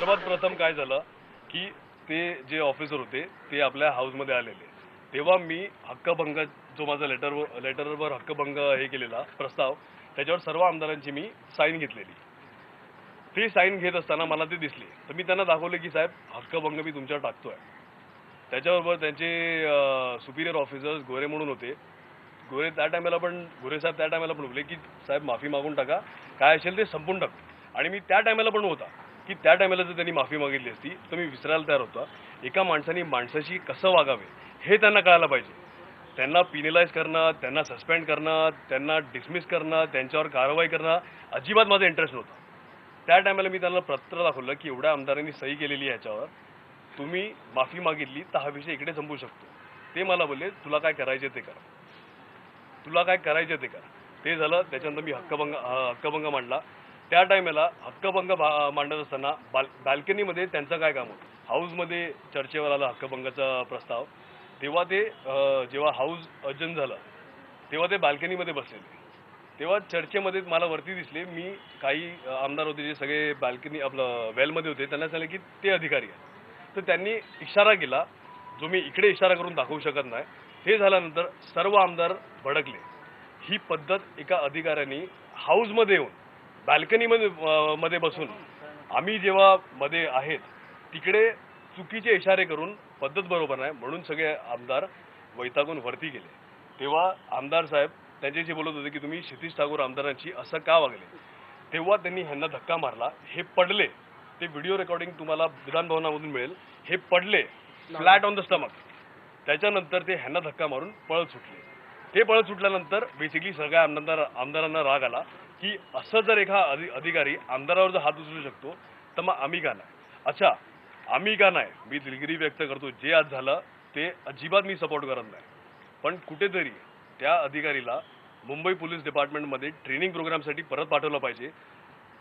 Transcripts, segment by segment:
सर्वात प्रथम काय झालं की ते जे ऑफिसर होते ते आपल्या हाऊसमध्ये आलेले, तेव्हा मी हक्कभंग जो माझा लेटरवर हक्कभंग हे केलेला प्रस्ताव, त्याच्यावर सर्व आमदारांची मी साईन घेतलेली. ती साईन घेत असताना मला ते दिसली, तर मी त्यांना दाखवले की साहेब हक्कभंग मी तुमच्यावर टाकतोय. त्याच्याबरोबर त्यांचे सुपिरियर ऑफिसर्स गोरे म्हणून होते. गोरे साहेब त्या टायमाला पण बोलले की साहेब माफी मागून टाका, काय असेल ते संपून टाकू. आणि मी त्या टायमाला पण होता की त्या टायमाला जर त्यांनी माफी मागितली असती तर मी विसरायला तयार होतो. एका माणसाने माणसाशी कसं वागावे हे त्यांना कळायला पाहिजे. त्यांना पिनलाइज करणं, त्यांना सस्पेंड करणं, त्यांना डिसमिस करणं, त्यांच्यावर कारवाई करणं अजिबात माझा इंटरेस्ट नव्हता. त्या टायमाला मी त्यांना पत्र दाखवलं की एवढ्या आमदारांनी सही केलेली आहे याच्यावर, तुम्ही माफी मागितली तर हा विषय इकडे संपू शकतो. ते मला बोलले तुला काय करायचे ते कर, तुला काय करायचे ते कर. ते झालं. त्याच्यानंतर मी हक्कभंग मांडला. त्या टायमाला हक्कभंग मांडत असताना बाल्कनीमध्ये त्यांचं काय काम होतं. हाऊसमध्ये चर्चेवर आला हक्कभंगाचा प्रस्ताव, तेव्हा ते जेव्हा हाऊस अर्जन झालं तेव्हा ते बाल्कनीमध्ये बसलेले. तेव्हा चर्चेमध्ये मला वरती दिसले, मी काही आमदार होते जे सगळे बाल्कनी आपलं वेलमध्ये होते, त्यांना सांगितलं की ते अधिकारी आहेत. तर त्यांनी इशारा केला जो मी इकडे इशारा करून दाखवू शकत नाही. हे झाल्यानंतर सर्व आमदार भडकले. ही पद्धत एका अधिकाऱ्यांनी हाऊसमध्ये येऊन बाल्कनीमध्ये बसून आम्ही जेव्हा मध्ये आहेत तिकडे चुकीचे इशारे करून पद्धत बरोबर नाही, म्हणून सगळे आमदार वैतागून वरती गेले. तेव्हा आमदार साहेब त्यांच्याशी बोलत होते की तुम्ही क्षितिज ठाकूर आमदारांची असं का वागले. तेव्हा त्यांनी ह्यांना धक्का मारला. हे पडले. ते व्हिडिओ रेकॉर्डिंग तुम्हाला विधानभवनामधून मिळेल. हे पडले फ्लॅट ऑन द स्टमक. त्याच्यानंतर ते ह्यांना धक्का मारून पळत सुटले. ते पळत सुटल्यानंतर बेसिकली सगळ्या आमदारांना राग आला की असं जर एका अधिकारी आमदारावर जर हात उचलू शकतो तर मग आम्ही का नाही. अच्छा, आम्ही का नाही, मी दिलगिरी व्यक्त करतो. जे आज झालं ते अजिबात मी सपोर्ट करत नाही, पण कुठेतरी त्या अधिकारीला मुंबई पोलीस डिपार्टमेंटमध्ये ट्रेनिंग प्रोग्रामसाठी परत पाठवलं पाहिजे.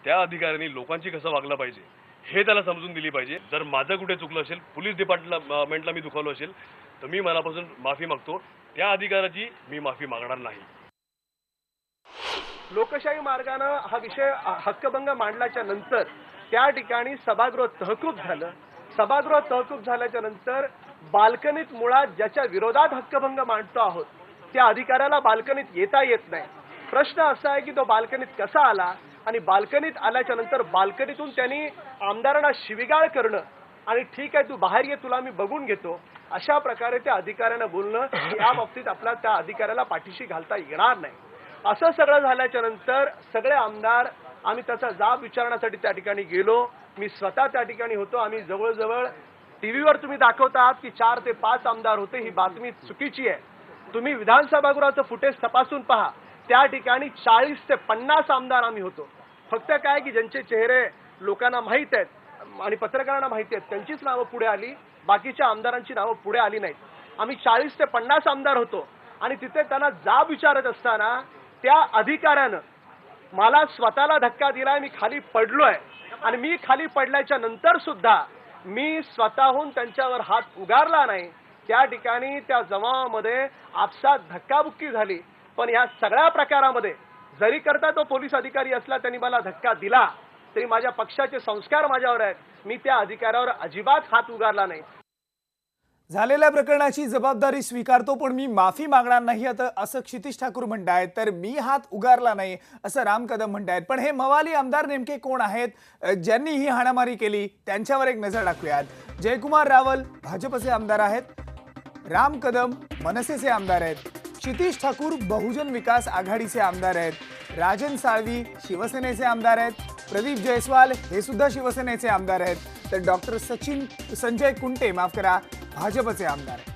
त्या अधिकाऱ्यांनी लोकांची कसं वागलं पाहिजे हे त्याला समजून दिली पाहिजे. जर माझं कुठे चुकलं असेल, पोलीस डिपार्टमेंटला मी दुखावलं असेल तर मी मनापासून माफी मागतो. त्या अधिकाऱ्याची मी माफी मागणार नाही. लोकशाही मार्गाने हा विषय हक्कभंग मांडल्याच्या नंतर त्या ठिकाणी सभागृह तहकूब झालं. सभागृह तहकूब झाल्याच्या नंतर बाल्कनीत मुळात ज्याच्या विरोधात हक्कभंग मांडतो आहोत त्या अधिकाऱ्याला बाल्कनीत येता येत नाही. प्रश्न असा आहे की तो बाल्कनीत कसा आला, आणि बाल्कनीत आल्याच्या नंतर बाल्कनीतून त्यांनी आमदारांना शिवीगाळ करणं आणि ठीक आहे तू बाहेर ये, तुला मी बघून घेतो, अशा प्रकारे त्या अधिकाऱ्यांना बोलणं, या बाबतीत आपला त्या अधिकाऱ्याला पाठीशी घालता येणार नाही. असं सगळं झाल्याच्या नंतर सगळे आमदार आम्ही त्याचा जाब विचारण्यासाठी त्या ठिकाणी गेलो. मी स्वतः त्या ठिकाणी होतो. आम्ही जवळजवळ टीव्हीवर तुम्ही दाखवतात की 4 ते 5 आमदार होते. ही बातमी चुकीची आहे. तुम्ही विधानसभागृहाचं फुटेज तपासून पहा. त्या ठिकाणी 40 ते 50 आमदार आम्ही होतो. फक्त काय की ज्यांचे चेहरे लोकांना माहीत आहेत आणि पत्रकारांना माहिती आहेत त्यांचीच नावं पुढे आली, बाकीच्या आमदारांची नावं पुढे आली नाहीत. आम्ही 40 ते 50 आमदार होतो आणि तिथे त्यांना जाब विचारत असताना त्या अधिकाऱ्यानं मला स्वतःला धक्का दिलाय. मी खाली पडलोय आणि मी खाली पडल्याच्या नंतर सुद्धा मी स्वतःहून त्यांच्यावर हात उगारला नाही. त्या ठिकाणी त्या जमावामध्ये आपसात धक्काबुक्की झाली. पण या सगळ्या प्रकारामध्ये जरी करता तो पोलीस अधिकारी असला, त्यांनी मला धक्का दिला तरी माझ्या पक्षाचे संस्कार माझ्यावर आहेत. मी त्या अधिकाऱ्यावर अजिबात हात उगारला नाही. झालेल्या प्रकरणाची जबाबदारी स्वीकारतो, पण मी माफी मागणार नाही असं क्षितिज ठाकूर म्हणतायत. तर मी हात उगारला नाही असं राम कदम म्हणतायत. पण हे मवाली आमदार नेमके कोण आहेत ज्यांनी ही हाणामारी केली, त्यांच्यावर एक नजर टाकूयात. जयकुमार रावल भाजपचे आमदार आहेत, राम कदम मनसेचे आमदार आहेत, क्षितिज ठाकूर बहुजन विकास आघाडीचे आमदार आहेत, राजन साळवी शिवसेनेचे आमदार आहेत, प्रदीप जयस्वाल हे सुद्धा शिवसेनेचे आमदार आहेत, तर डॉक्टर संजय कुंटे भाजपचे आमदार आहेत.